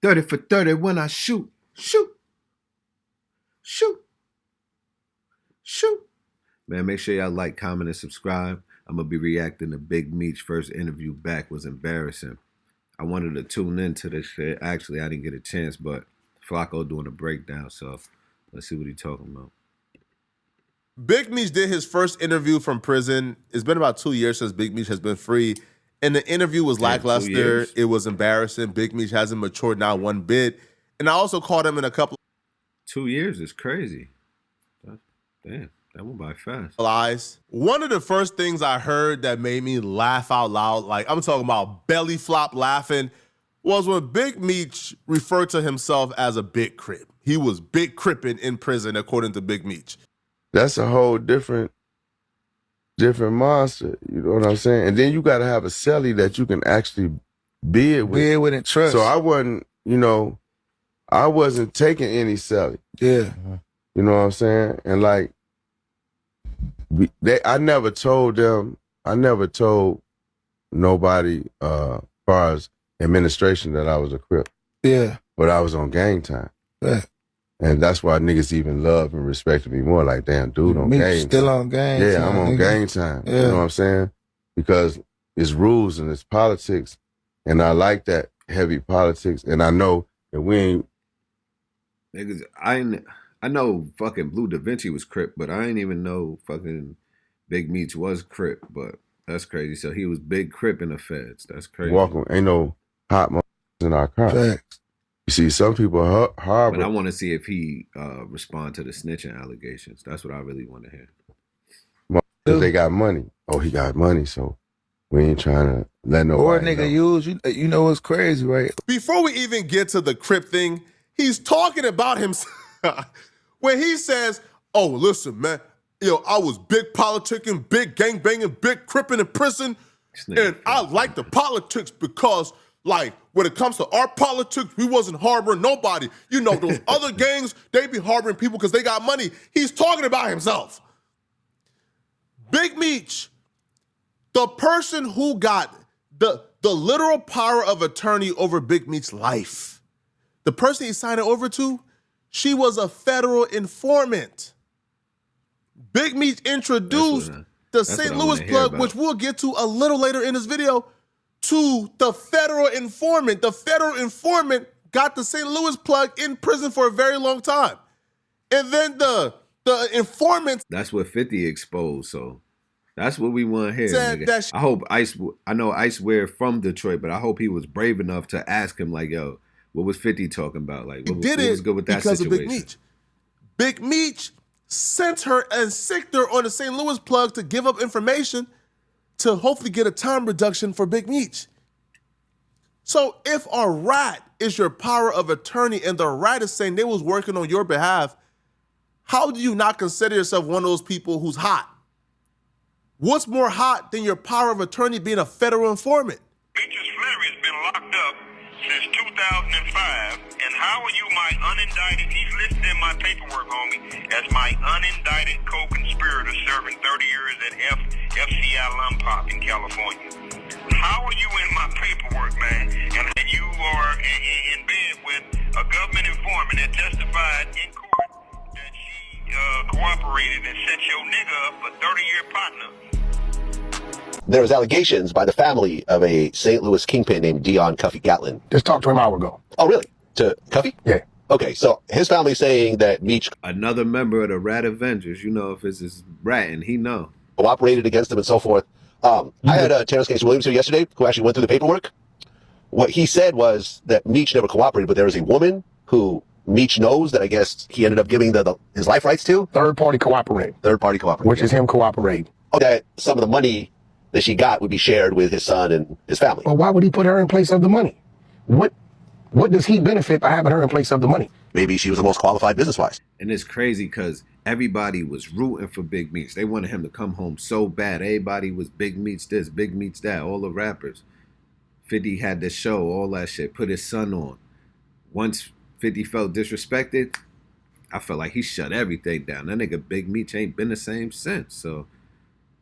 30 for 30 when I shoot. Shoot. Shoot. Shoot. Man, make sure y'all like, comment, and subscribe. I'm going to be reacting to Big Meech. First interview back was embarrassing. I wanted to tune into this shit. Actually, I didn't get a chance, but Flacco doing a breakdown, so let's see what he's talking about. Big Meech did his first interview from prison. It's been about 2 years since Big Meech has been free. And the interview was lackluster. It was embarrassing. Big Meech hasn't matured not one bit. And I also caught him in a couple 2 years is crazy. Damn, that went by fast. lies. One of the first things I heard that made me laugh out loud, like I'm talking about belly flop laughing, was when Big Meech referred to himself as a big crip. He was big cripping in prison, according to Big Meech. That's a whole different monster. You know what I'm saying? And then you got to have a celly that you can actually be it with. Be it with and trust. So I wasn't taking any celly. Yeah. You know what I'm saying? And like, I never told nobody, as far as administration, that I was a crip. Yeah. But I was on gang time. Yeah. And that's why niggas even love and respected me more. Like, damn, dude on gang time. Still on gang time. Yeah, I'm on gang time. Yeah. You know what I'm saying? Because it's rules and it's politics. And I like that heavy politics. And I know that we ain't. Niggas, I know fucking Blue Da Vinci was Crip, but I didn't even know fucking Big Meech was Crip. But that's crazy. So he was big Crip in the feds. That's crazy. Walking, ain't no hot in our car. Facts. You see, some people harbor. But I want to see if he respond to the snitching allegations. That's what I really want to hear. Because they got money. Oh, he got money, so we ain't trying to let nobody Or a nigga use, you know what's crazy, right? Before we even get to the crip thing, he's talking about himself. When he says, oh, listen, man, I was big politicking, big gangbanging, big cripping in prison, and I like the politics because, like, when it comes to our politics, we wasn't harboring nobody. You know, those other gangs, they be harboring people because they got money. He's talking about himself. Big Meech, the person who got the literal power of attorney over Big Meech's life, the person he signed it over to, she was a federal informant. Big Meech introduced the St. Louis plug, which we'll get to a little later in this video, to the federal informant. The federal informant got the St. Louis plug in prison for a very long time. And then the informant... That's what 50 exposed, so that's what we want to hear, nigga. I hope I know Ice Ware from Detroit, but I hope he was brave enough to ask him, like, yo, what was 50 talking about? Like, what was good with that because situation? Of Big Meech. Big Meech sent her and sicked her on the St. Louis plug to give up information to hopefully get a time reduction for Big Meech. So if a rat is your power of attorney and the rat is saying they was working on your behalf, how do you not consider yourself one of those people who's hot? What's more hot than your power of attorney being a federal informant? Meech's Flurry has been locked up since 2005, and how are you my unindicted, he's listed in my paperwork, homie, as my unindicted co-conspirator serving 30 years at FCI Lompop in California. How are you in my paperwork, man, and you are in bed with a government informant that testified in court that she cooperated and set your nigga up a 30-year partner? There was allegations by the family of a St. Louis kingpin named Dion Cuffy Gatlin. Just talked to him an hour ago. Oh, really? To Cuffy? Yeah. Okay, so his family saying that Meech... Another member of the Rat Avengers, you know, if it's his rat, and he know. ...cooperated against him and so forth. I had Terrence Case Williams here yesterday who actually went through the paperwork. What he said was that Meech never cooperated, but there is a woman who Meech knows that I guess he ended up giving his life rights to. Third party cooperating. Third party cooperating. Which is him cooperating. That some of the money that she got would be shared with his son and his family. Well, why would he put her in place of the money? What does he benefit by having her in place of the money? Maybe she was the most qualified business-wise. And it's crazy because everybody was rooting for Big Meech. They wanted him to come home so bad. Everybody was Big Meech this, Big Meech that, all the rappers. 50 had the show, all that shit, put his son on. Once 50 felt disrespected, I felt like he shut everything down. That nigga Big Meech ain't been the same since. So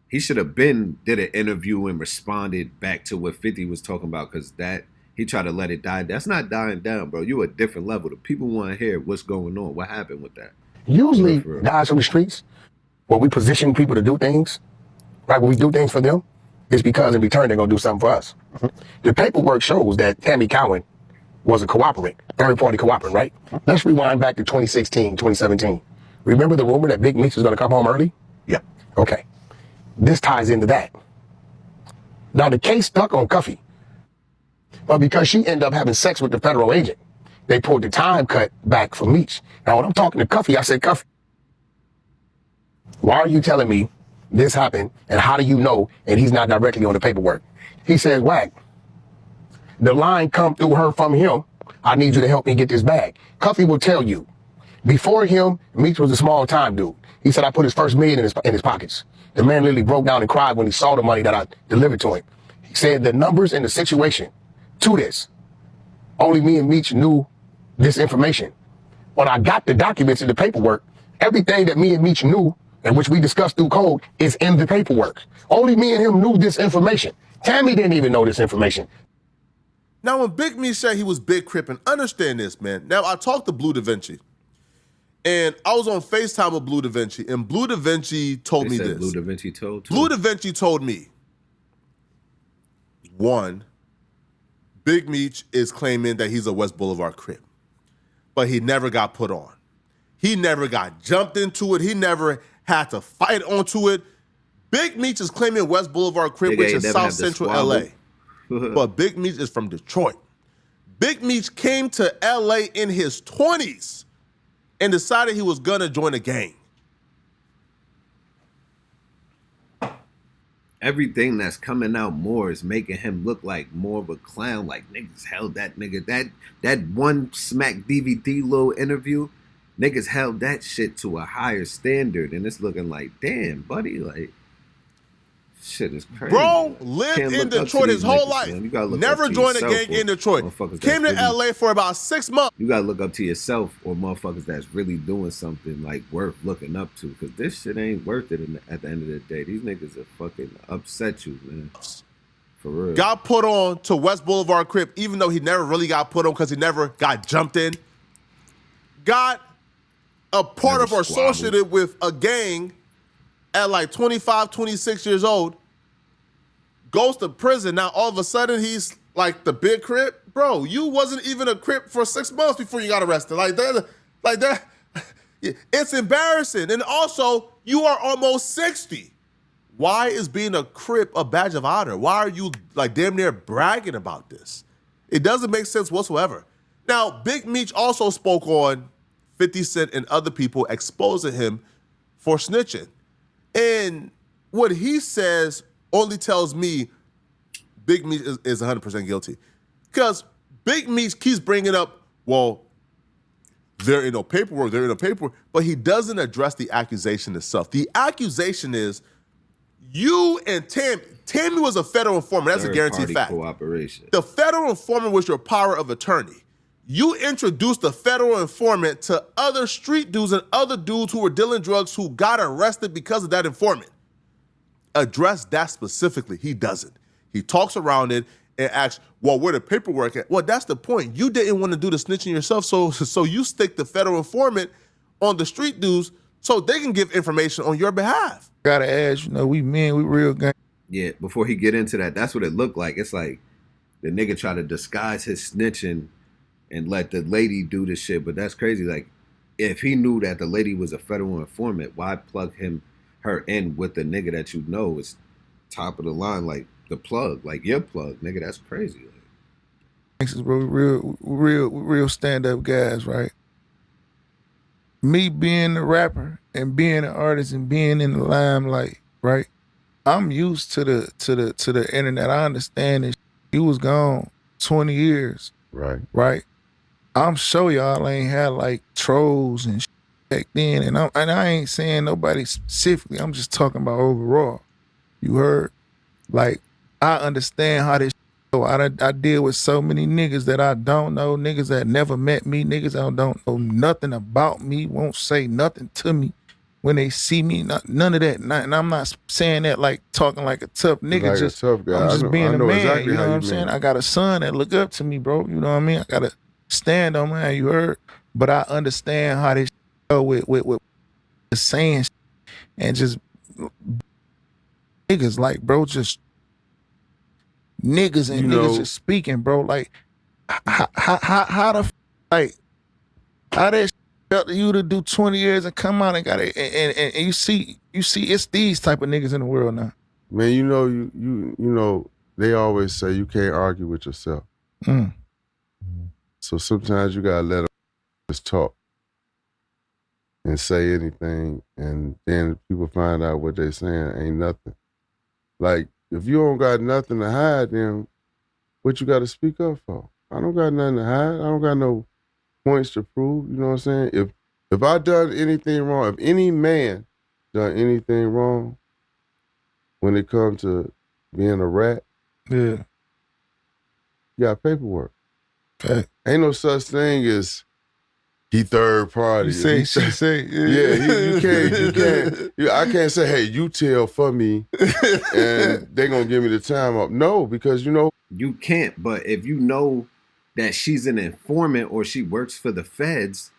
he should have did an interview and responded back to what 50 was talking about, because that He tried to let it die. That's not dying down, bro. You a different level. The people want to hear what's going on. What happened with that? Usually, For real. guys from the streets, when we position people to do things, right, when we do things for them, it's because in return they're going to do something for us. The paperwork shows that Tammy Cowan was a cooperant, third-party cooperant, right? Let's rewind back to 2016, 2017. Remember the rumor that Big Meech was going to come home early? Yeah. Okay. This ties into that. Now, the case stuck on Cuffy, but because she ended up having sex with the federal agent, they pulled the time cut back for Meech. Now, when I'm talking to Cuffy, I said, Cuffy, why are you telling me this happened, and how do you know, and he's not directly on the paperwork? He says, Whack, the line come through her from him. I need you to help me get this bag. Cuffy will tell you, before him, Meech was a small time dude. He said I put his first million in his pockets. The man literally broke down and cried when he saw the money that I delivered to him. He said the numbers and the situation to this, only me and Meech knew this information. When I got the documents and the paperwork, everything that me and Meech knew, and which we discussed through code, is in the paperwork. Only me and him knew this information. Tammy didn't even know this information. Now, when Big Meech said he was big crippin', understand this, man. Now, I talked to Blue Da Vinci, and I was on FaceTime with Blue Da Vinci, and Blue Da Vinci told me this. Blue Da Vinci told too. Blue Da Vinci told me, one, Big Meech is claiming that he's a West Boulevard Crip, but he never got put on. He never got jumped into it. He never had to fight onto it. Big Meech is claiming West Boulevard Crip, which is South Central LA. But Big Meech is from Detroit. Big Meech came to LA in his 20s and decided he was gonna join a gang. Everything that's coming out more is making him look like more of a clown. Like, niggas held that nigga. That one Smack DVD little interview, niggas held that shit to a higher standard. And it's looking like, damn, buddy, like, shit is crazy. Bro lived in Detroit his whole life. Never joined a gang in Detroit. Came to LA for about 6 months. You gotta look up to yourself or motherfuckers that's really doing something like worth looking up to. Because this shit ain't worth it at the end of the day. These niggas are fucking upset you, man. For real. Got put on to West Boulevard Crip, even though he never really got put on because he never got jumped in. Got a part of or associated with a gang at like 25, 26 years old, goes to prison. Now, all of a sudden, he's like the big Crip. Bro, you wasn't even a Crip for 6 months before you got arrested. Like that. It's embarrassing. And also, you are almost 60. Why is being a Crip a badge of honor? Why are you like damn near bragging about this? It doesn't make sense whatsoever. Now, Big Meech also spoke on 50 Cent and other people exposing him for snitching. And what he says only tells me Big Meech is 100% guilty. Because Big Meech keeps bringing up, well, there ain't no paperwork, but he doesn't address the accusation itself. The accusation is you and Tammy was a federal informant. That's a guaranteed fact. Cooperation. The federal informant was your power of attorney. You introduced the federal informant to other street dudes and other dudes who were dealing drugs who got arrested because of that informant. Address that specifically. He doesn't. He talks around it and asks, well, where the paperwork at? Well, that's the point. You didn't want to do the snitching yourself, so you stick the federal informant on the street dudes so they can give information on your behalf. Gotta ask, we real gang. Yeah, before he get into that, that's what it looked like. It's like the nigga try to disguise his snitching and let the lady do the shit, but that's crazy. Like, if he knew that the lady was a federal informant, why plug her in with the nigga that you know is top of the line, like the plug, like your plug, nigga? That's crazy. Real stand-up guys, right? Me being a rapper and being an artist and being in the limelight, right? I'm used to the internet. I understand it. You was gone 20 years. Right. I'm sure y'all ain't had like trolls and shit back then, and I ain't saying nobody specifically. I'm just talking about overall. You heard? Like, I understand how this shit go. I deal with so many niggas that I don't know, niggas that never met me, niggas that don't know nothing about me, won't say nothing to me. when they see me, none of that. And I'm not saying that like talking like a tough nigga. Like just a tough guy. I'm just being I a know man. exactly You know how what you I'm saying? mean. I got a son that look up to me, bro. You know what I mean? I gotta stand on, man. You heard? But I understand how they go with the saying and just niggas like, bro, just niggas and You niggas know, just speaking, bro. Like how the like how that felt to you to do 20 years and come out and got it and you see it's these type of niggas in the world now. man, you know, they always say you can't argue with yourself. Mm. So sometimes you gotta let them just talk and say anything, and then people find out what they saying ain't nothing. Like, if you don't got nothing to hide, then what you got to speak up for? I don't got nothing to hide. I don't got no points to prove. You know what I'm saying? If I done anything wrong, if any man done anything wrong when it comes to being a rat, Yeah. you got paperwork. Fact. Ain't no such thing as he third party. You say, she say. You can't. I can't say, hey, you tell for me, and they gonna give me the time up. No, because you know. You can't, but if you know that she's an informant or she works for the feds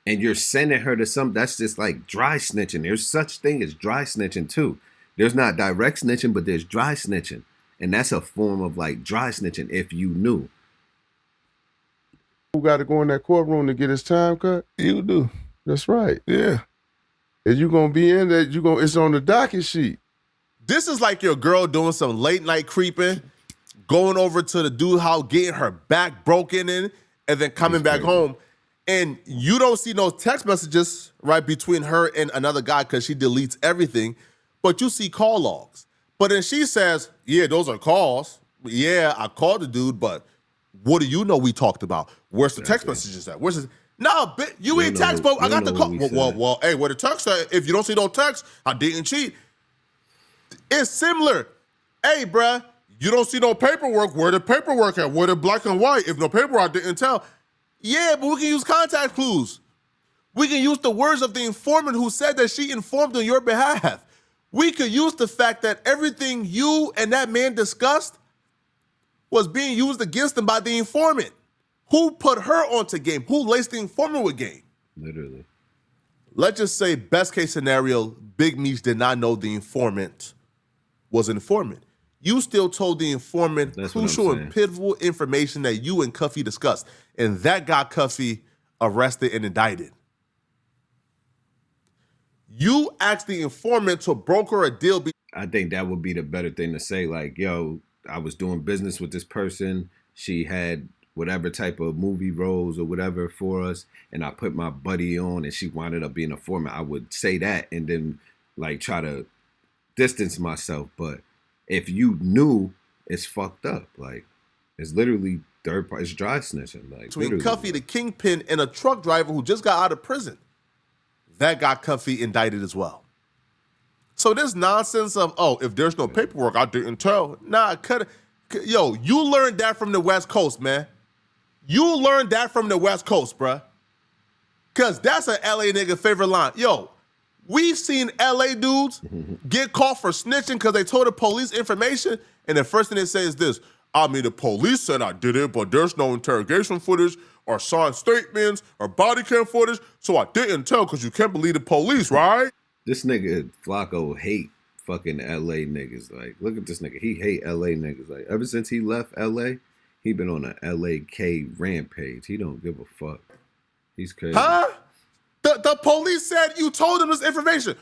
and you're sending her to some, that's just like dry snitching. There's such thing as dry snitching too. There's not direct snitching, but there's dry snitching. And that's a form of like dry snitching if you knew. Who got to go in that courtroom to get his time cut? You do. That's right. Yeah. If you gonna be in that, it's on the docket sheet. This is like your girl doing some late night creeping, going over to the dude house, getting her back broken in, and then coming back home. And you don't see no text messages, right, between her and another guy because she deletes everything, but you see call logs. But then she says, yeah, those are calls. Yeah, I called the dude, but what do you know we talked about? Where's the text messages at? Where's the... No, bitch, you ain't text, bro. I got the call. Well, hey, where the text said, if you don't see no text, I didn't cheat. It's similar. Hey, bruh, you don't see no paperwork. Where the paperwork at? Where the black and white? If no paperwork, I didn't tell. Yeah, but we can use contact clues. We can use the words of the informant who said that she informed on your behalf. We could use the fact that everything you and that man discussed was being used against them by the informant. Who put her onto game? Who laced the informant with game? Literally. Let's just say, best case scenario, Big Meech did not know the informant was an informant. You still told the informant crucial and pivotal information that you and Cuffy discussed, and that got Cuffy arrested and indicted. You asked the informant to broker a deal. I think that would be the better thing to say. Like, yo, I was doing business with this person. She had whatever type of movie roles or whatever for us, and I put my buddy on, and she wound up being a foreman. I would say that, and then like try to distance myself. But if you knew, it's fucked up. Like, it's literally third party. It's dry snitching. Like, between literally. Cuffy, the kingpin, and a truck driver who just got out of prison. That got Cuffy indicted as well. So this nonsense of, oh, if there's no paperwork, I didn't tell. Nah, cut it. Yo, you learned that from the West Coast, man. You learned that from the West Coast, bruh. Because that's an LA nigga favorite line. Yo, we've seen LA dudes get caught for snitching because they told the police information, and the first thing they say is this: I mean, the police said I did it, but there's no interrogation footage or signed statements or body cam footage, so I didn't tell because you can't believe the police, right? This nigga Flacco hate fucking LA niggas. Like, look at this nigga. He hate LA niggas. Like, ever since he left LA, he been on a LAK rampage. He don't give a fuck. He's crazy. Huh? The police said you told them this information.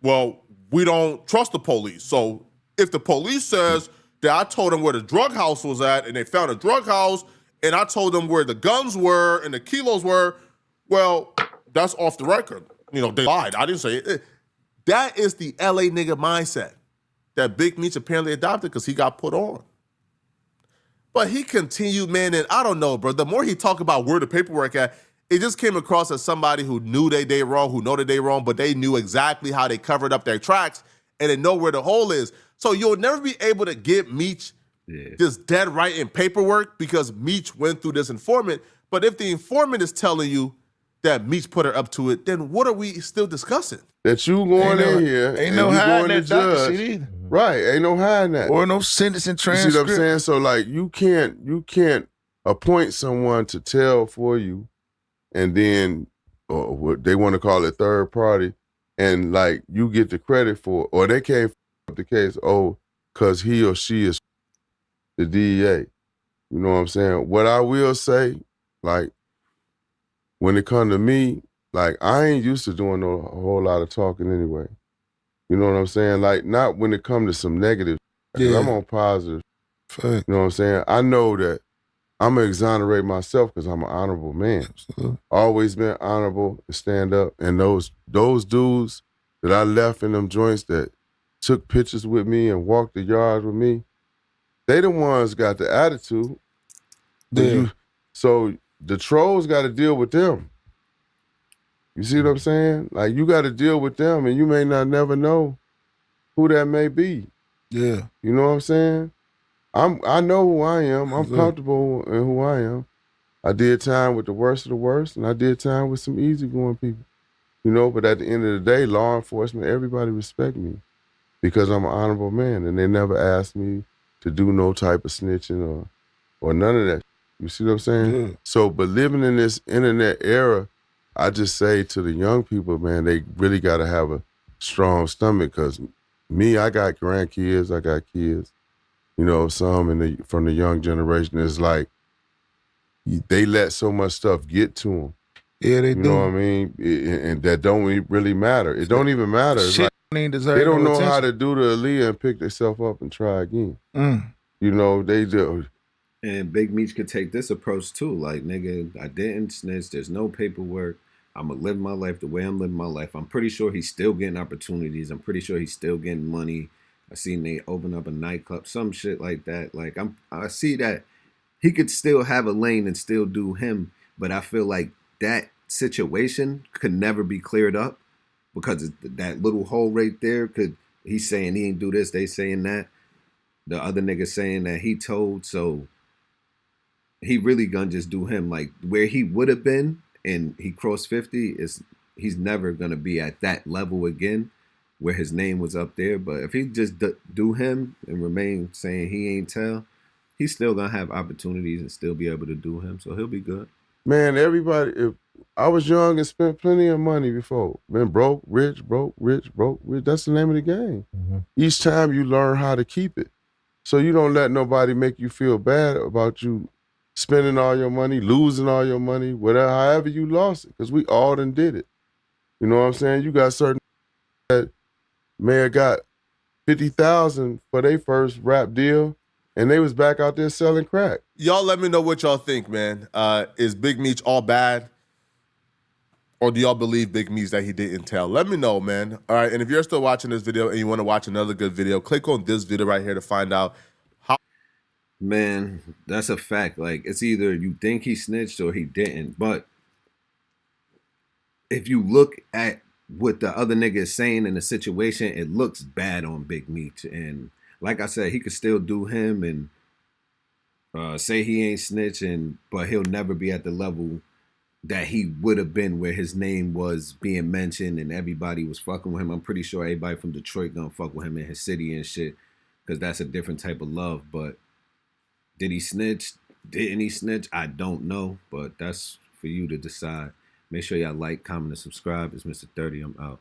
Well, we don't trust the police. So if the police says that I told them where the drug house was at and they found a drug house and I told them where the guns were and the kilos were, well, that's off the record. You know, they lied. I didn't say it. That is the LA nigga mindset that Big Meech apparently adopted because he got put on. But he continued, man, and I don't know, bro. The more he talked about where the paperwork at, it just came across as somebody who knew they did wrong, who know that they wrong, but they knew exactly how they covered up their tracks and they know where the hole is. So you'll never be able to get Meech just dead right in paperwork because Meech went through this informant. But if the informant is telling you that Meech put her up to it, then what are we still discussing? That you going in here Ain't and no you hiding going to that doctor judge. shit either. Right, ain't no hiding that. Or no sentencing You transcript. see what I'm saying? So like you can't appoint someone to tell for you and then or what they want to call it third party and like you get the credit for or they can't up the case, because he or she is the DEA. You know what I'm saying? What I will say, like, when it come to me, like I ain't used to doing a whole lot of talking anyway. You know what I'm saying? Like, not when it come to some negative, because I'm on positive. Fact. You know what I'm saying? I know that I'm going to exonerate myself because I'm an honorable man. Absolutely. Always been honorable to stand up. And those dudes that I left in them joints that took pictures with me and walked the yards with me, they the ones got the attitude. Yeah. So the trolls got to deal with them. You see what I'm saying? Like, you got to deal with them, and you may not never know who that may be. Yeah. You know what I'm saying? I know who I am. I'm comfortable in who I am. I did time with the worst of the worst, and I did time with some easygoing people. You know, but at the end of the day, law enforcement, everybody respect me because I'm an honorable man, and they never asked me to do no type of snitching or none of that. You see what I'm saying? Yeah. So, but living in this internet era, I just say to the young people, man, they really got to have a strong stomach because me, I got grandkids, I got kids. You know, some from the young generation is like, they let so much stuff get to them. Yeah, they You do. know what I mean? And that don't really matter. It don't even matter. It's Shit like don't even deserve they don't no know how attention. to do the Aaliyah and pick themselves up and try again. Mm. You know, they do. And Big Meech could take this approach too. Like, nigga, I didn't snitch. There's no paperwork. I'm going to live my life the way I'm living my life. I'm pretty sure he's still getting opportunities. I'm pretty sure he's still getting money. I seen they open up a nightclub, some shit like that. Like, I see that he could still have a lane and still do him. But I feel like that situation could never be cleared up because that little hole right there could, he's saying he ain't do this, they saying that. The other nigga saying that he told, so he really gonna just do him. Like where he would have been and he crossed 50 is he's never gonna be at that level again where his name was up there. But if he just do him and remain saying he ain't tell, he's still gonna have opportunities and still be able to do him. So he'll be good. Man, everybody, if I was young and spent plenty of money before. Been broke, rich, broke, rich, broke, rich. That's the name of the game. Mm-hmm. Each time you learn how to keep it. So you don't let nobody make you feel bad about you spending all your money, losing all your money, whatever, however you lost it, because we all done did it. You know what I'm saying? You got certain that may have got 50,000 for their first rap deal, and they was back out there selling crack. Y'all let me know what y'all think, man. Is Big Meech all bad? Or do y'all believe Big Meech that he didn't tell? Let me know, man. All right, and if you're still watching this video and you want to watch another good video, click on this video right here to find out how. Man, that's a fact. Like it's either you think he snitched or he didn't. But if you look at what the other nigga is saying in the situation, it looks bad on Big Meech. And like I said, he could still do him and say he ain't snitching, but he'll never be at the level that he would have been where his name was being mentioned and everybody was fucking with him. I'm pretty sure everybody from Detroit gonna fuck with him in his city and shit because that's a different type of love. But did he snitch? Didn't he snitch? I don't know, but that's for you to decide. Make sure y'all like, comment, and subscribe. It's Mr. 30. I'm out.